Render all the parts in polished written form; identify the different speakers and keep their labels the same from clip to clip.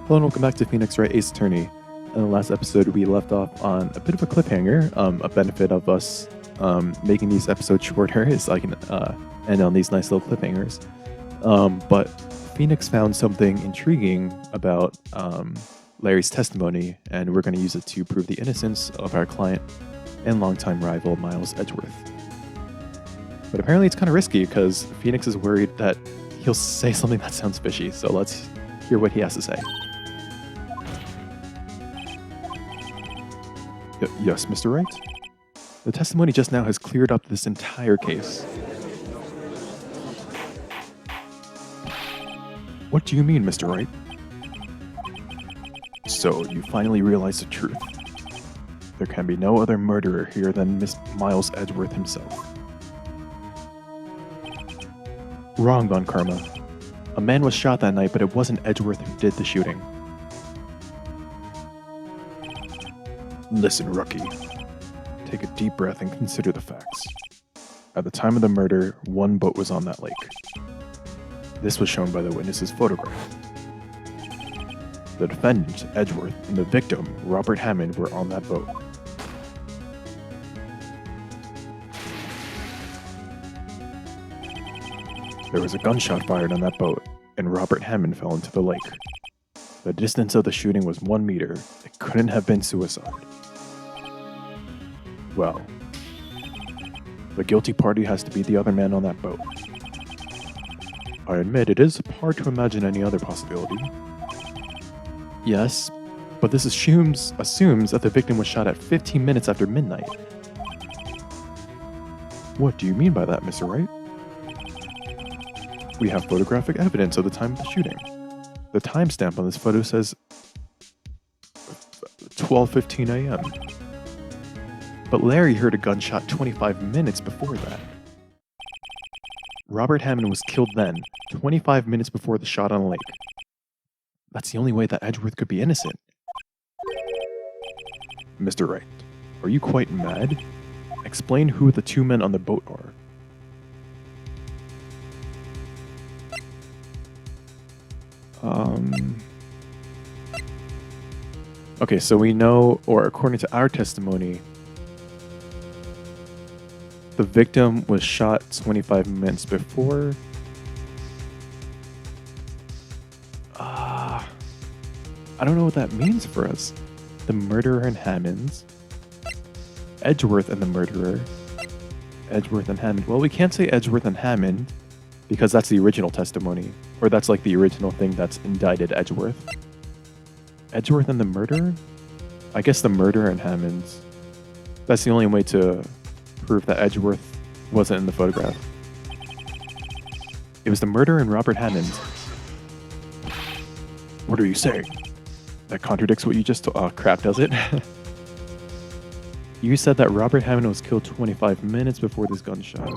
Speaker 1: Hello and welcome back to Phoenix Wright Ace Attorney. In the last episode, we left off on a bit of a cliffhanger. A benefit of us making these episodes shorter is I can end on these nice little cliffhangers. But Phoenix found something intriguing about Larry's testimony, and we're going to use it to prove the innocence of our client and longtime rival Miles Edgeworth. But apparently it's kind of risky because Phoenix is worried that he'll say something that sounds fishy, so let's hear what he has to say. Yes, Mr. Wright? The testimony just now has cleared up this entire case. What do you mean, Mr. Wright? So, you finally realize the truth. There can be no other murderer here than Miles Edgeworth himself. Wrong, Von Karma. A man was shot that night, but it wasn't Edgeworth who did the shooting. Listen, rookie. Take a deep breath and consider the facts. At the time of the murder, one boat was on that lake. This was shown by the witness's photograph. The defendant, Edgeworth, and the victim, Robert Hammond, were on that boat. There was a gunshot fired on that boat, and Robert Hammond fell into the lake. The distance of the shooting was 1 meter. It couldn't have been suicide. Well, the guilty party has to be the other man on that boat. I admit it is hard to imagine any other possibility. Yes, but this assumes that the victim was shot at 15 minutes after midnight. What do you mean by that, Mr. Wright? We have photographic evidence of the time of the shooting. The timestamp on this photo says 12:15 a.m. But Larry heard a gunshot 25 minutes before that. Robert Hammond was killed then, 25 minutes before the shot on the lake. That's the only way that Edgeworth could be innocent. Mr. Wright, are you quite mad? Explain who the two men on the boat are. Okay, so we know, or according to our testimony, the victim was shot 25 minutes before. I don't know what that means for us. The murderer and Hammonds. Edgeworth and the murderer. Edgeworth and Hammond. Well, we can't say Edgeworth and Hammond because that's the original testimony. Or that's like the original thing that's indicted Edgeworth. Edgeworth and the murderer? I guess the murderer and Hammonds. That's the only way to prove that Edgeworth wasn't in the photograph. It was the murderer and Robert Hammond. What are you saying? That contradicts what you just told. Oh, crap, does it? You said that Robert Hammond was killed 25 minutes before this gunshot.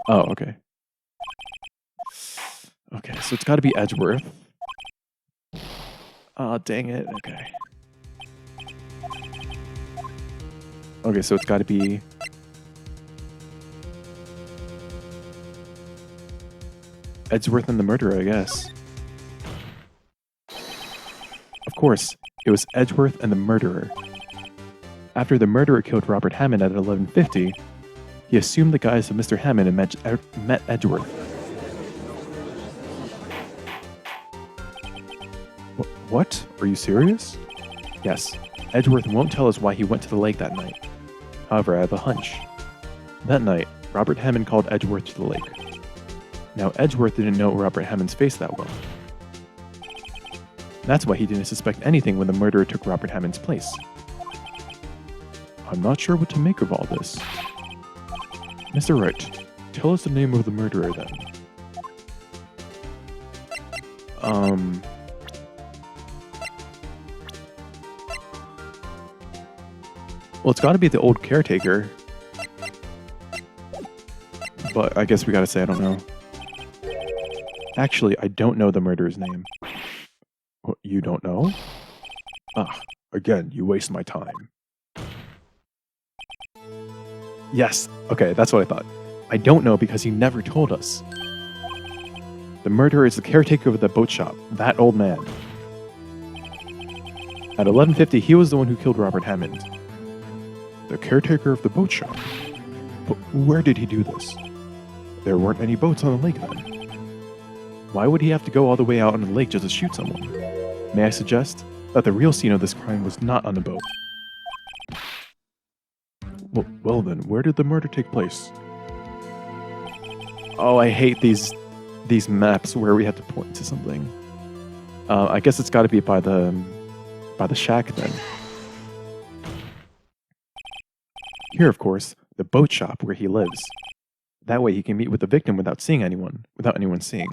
Speaker 1: Oh, okay. Okay, so it's got to be Edgeworth. Oh, dang it. Okay. Okay, so it's got to be Edgeworth and the murderer, I guess. Of course, it was Edgeworth and the murderer. After the murderer killed Robert Hammond at 11:50, he assumed the guise of Mr. Hammond and met Edgeworth. What? Are you serious? Yes. Edgeworth won't tell us why he went to the lake that night. However, I have a hunch. That night, Robert Hammond called Edgeworth to the lake. Now, Edgeworth didn't know Robert Hammond's face that well. That's why he didn't suspect anything when the murderer took Robert Hammond's place. I'm not sure what to make of all this. Mr. Wright, tell us the name of the murderer then. Well, it's got to be the old caretaker. But I guess we gotta say I don't know. Actually, I don't know the murderer's name. What, you don't know? Ah, again, you waste my time. Yes, okay, that's what I thought. I don't know because he never told us. The murderer is the caretaker of the boat shop, that old man. At 11:50, he was the one who killed Robert Hammond. The caretaker of the boat shop? But where did he do this? There weren't any boats on the lake then. Why would he have to go all the way out on the lake just to shoot someone? May I suggest that the real scene of this crime was not on the boat? Well then, where did the murder take place? Oh, I hate these maps where we have to point to something. I guess it's got to be by the shack then. Here, of course, the boat shop where he lives. That way he can meet with the victim without anyone seeing.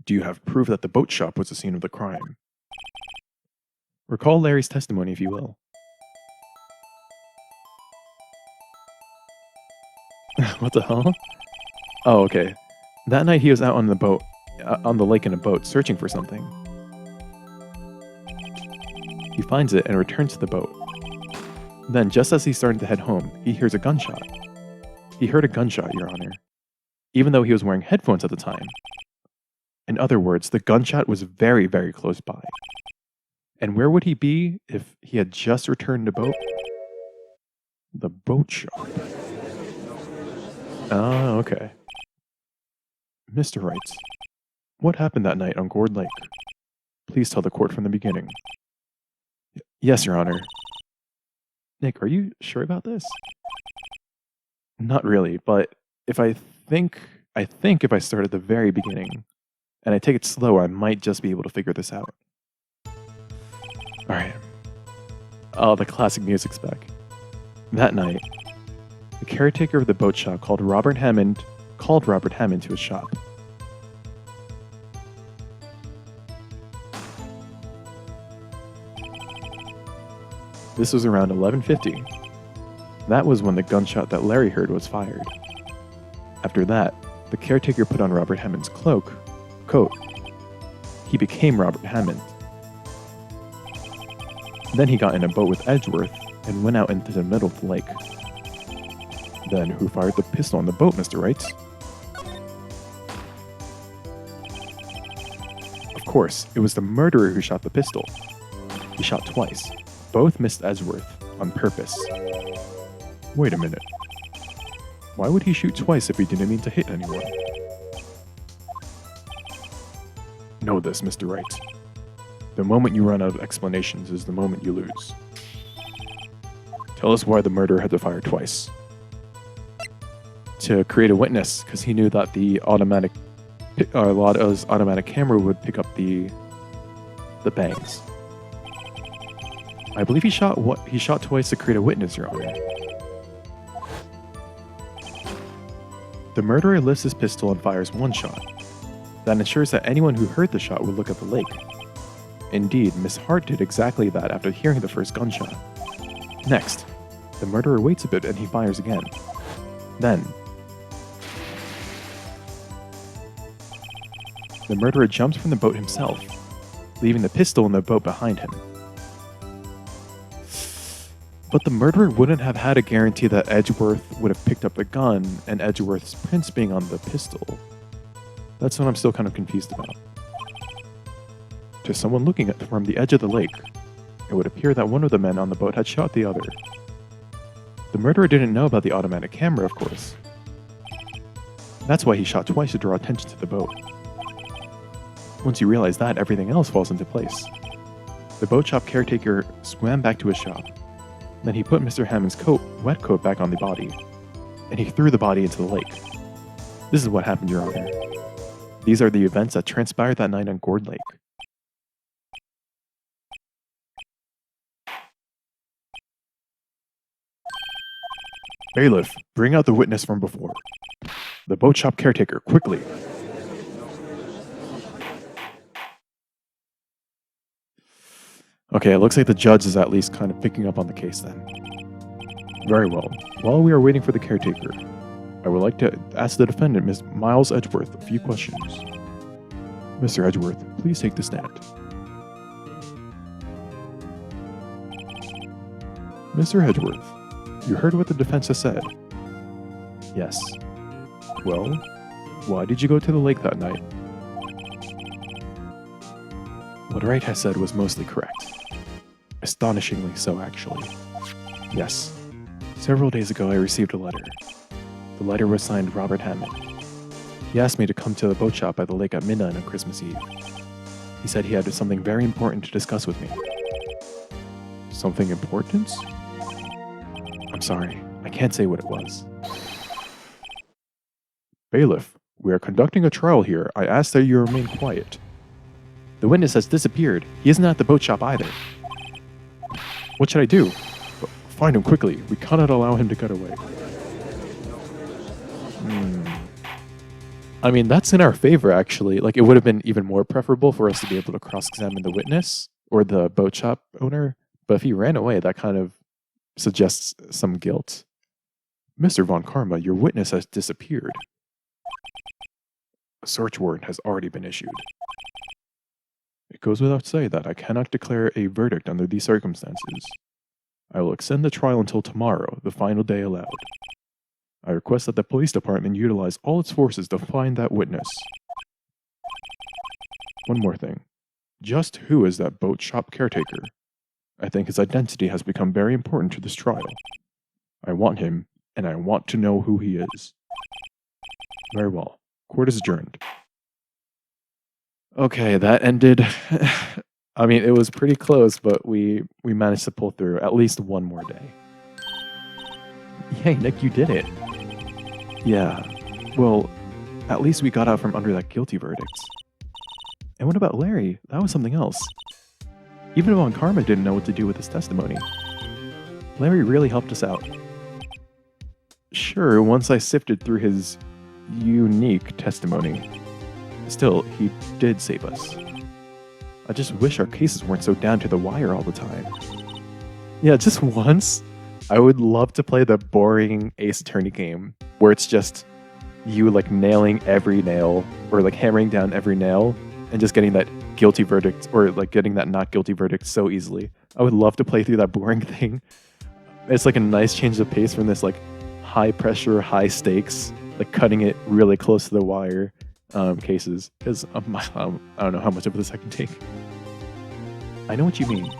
Speaker 1: Do you have proof that the boat shop was the scene of the crime? Recall Larry's testimony, if you will. What the hell? Oh, okay. That night he was out on the lake in a boat, searching for something. He finds it and returns to the boat. Then, just as he's starting to head home, he hears a gunshot. He heard a gunshot, Your Honor, even though he was wearing headphones at the time. In other words, the gunshot was very, very close by. And where would he be if he had just returned to boat? The boat shop. Ah, okay. Mr. Wright, what happened that night on Gourd Lake? Please tell the court from the beginning. Yes, Your Honor. Nick, are you sure about this? Not really, but if I think if I start at the very beginning and I take it slow, I might just be able to figure this out. Alright. Oh, the classic music's back. That night, the caretaker of the boat shop called Robert Hammond to his shop. This was around 11:50. That was when the gunshot that Larry heard was fired. After that, the caretaker put on Robert Hammond's coat. He became Robert Hammond. Then he got in a boat with Edgeworth and went out into the middle of the lake. Then who fired the pistol on the boat, Mr. Wright? Of course, it was the murderer who shot the pistol. He shot twice. Both missed Edgeworth on purpose. Wait a minute. Why would he shoot twice if he didn't mean to hit anyone? Know this, Mr. Wright. The moment you run out of explanations is the moment you lose. Tell us why the murderer had to fire twice. To create a witness, because he knew that the automatic camera would pick up the bangs. I believe he shot twice to create a witness, Your Honor. The murderer lifts his pistol and fires one shot. That ensures that anyone who heard the shot would look at the lake. Indeed, Miss Hart did exactly that after hearing the first gunshot. Next, the murderer waits a bit and he fires again. Then, the murderer jumps from the boat himself, leaving the pistol in the boat behind him. But the murderer wouldn't have had a guarantee that Edgeworth would have picked up the gun and Edgeworth's prints being on the pistol. That's what I'm still kind of confused about. To someone looking at from the edge of the lake, it would appear that one of the men on the boat had shot the other. The murderer didn't know about the automatic camera, of course. That's why he shot twice to draw attention to the boat. Once you realize that, everything else falls into place. The boat shop caretaker swam back to his shop. Then he put Mr. Hammond's wet coat back on the body, and he threw the body into the lake. This is what happened, Your Honor. These are the events that transpired that night on Gourd Lake. Bailiff, bring out the witness from before. The boat shop caretaker, quickly. Okay, it looks like the judge is at least kind of picking up on the case then. Very well. While we are waiting for the caretaker, I would like to ask the defendant, Ms. Miles Edgeworth, a few questions. Mr. Edgeworth, please take the stand. Mr. Edgeworth, you heard what the defense has said? Yes. Well, Why did you go to the lake that night? What Wright has said was mostly correct. Astonishingly so, actually. Yes. Several days ago, I received a letter. The letter was signed Robert Hammond. He asked me to come to the boat shop by the lake at midnight on Christmas Eve. He said he had something very important to discuss with me. Something important? I'm sorry, I can't say what it was. Bailiff, we are conducting a trial here. I ask that you remain quiet. The witness has disappeared. He isn't at the boat shop either. What should I do? Find him quickly. We cannot allow him to get away. I mean, that's in our favor, actually. Like, it would have been even more preferable for us to be able to cross-examine the witness or the boat shop owner. But if he ran away, that kind of suggests some guilt. Mr. Von Karma, your witness has disappeared. A search warrant has already been issued. It goes without saying that I cannot declare a verdict under these circumstances. I will extend the trial until tomorrow, the final day allowed. I request that the police department utilize all its forces to find that witness. One more thing. Just who is that boat shop caretaker? I think his identity has become very important to this trial. I want him, and I want to know who he is. Very well. Court is adjourned. Okay, that ended. I mean, it was pretty close, but we managed to pull through at least one more day. Yay, Nick, you did it. Yeah, well, at least we got out from under that guilty verdict. And what about Larry? That was something else. Even Von Karma didn't know what to do with his testimony. Larry really helped us out. Sure, once I sifted through his unique testimony. Still, he did save us. I just wish our cases weren't so down to the wire all the time. Yeah, just once. I would love to play the boring Ace Attorney game where it's just you like nailing every nail or like hammering down every nail and just getting that guilty verdict or like getting that not guilty verdict so easily. I would love to play through that boring thing. It's like a nice change of pace from this like high pressure, high stakes, like cutting it really close to the wire cases. Because I don't know how much of this I can take. I know what you mean.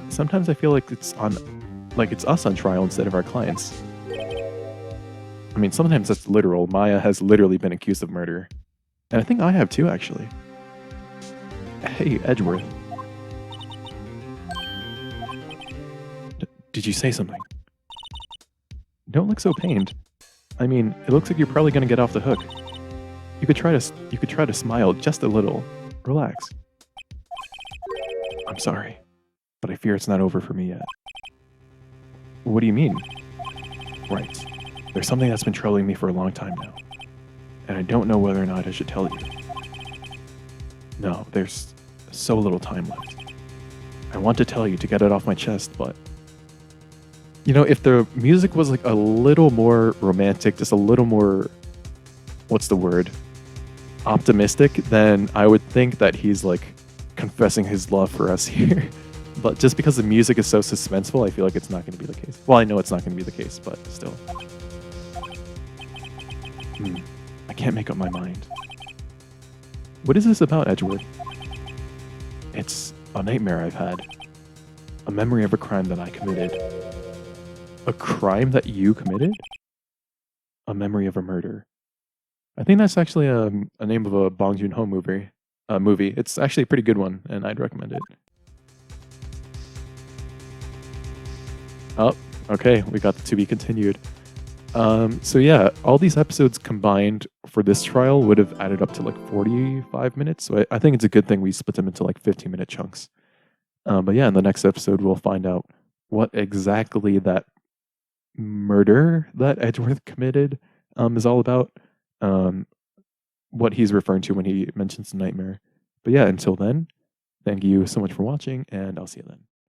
Speaker 1: Sometimes I feel like it's us on trial instead of our clients. I mean, sometimes that's literal. Maya has literally been accused of murder. And I think I have too, actually. Hey, Edgeworth. Did you say something? Don't look so pained. I mean, it looks like you're probably gonna get off the hook. You could try to smile just a little. Relax. I'm sorry, but I fear it's not over for me yet. What do you mean? Right. There's something that's been troubling me for a long time now. And I don't know whether or not I should tell you. No, there's so little time left. I want to tell you to get it off my chest, but... You know, if the music was like a little more romantic, just a little more... What's the word? Optimistic, then I would think that he's like confessing his love for us here. But just because the music is so suspenseful, I feel like it's not going to be the case. Well, I know it's not going to be the case, but still. I can't make up my mind. What is this about, Edgeworth? It's a nightmare I've had. A memory of a crime that I committed. A crime that you committed? A memory of a murder. I think that's actually a name of a Bong Joon-ho movie. It's actually a pretty good one, and I'd recommend it. Oh, okay, we got the to be continued. So yeah, all these episodes combined for this trial would have added up to like 45 minutes. So I think it's a good thing we split them into like 15-minute chunks. But yeah, in the next episode, we'll find out what exactly that murder that Edgeworth committed is all about. What he's referring to when he mentions nightmare. But yeah, until then, thank you so much for watching, and I'll see you then.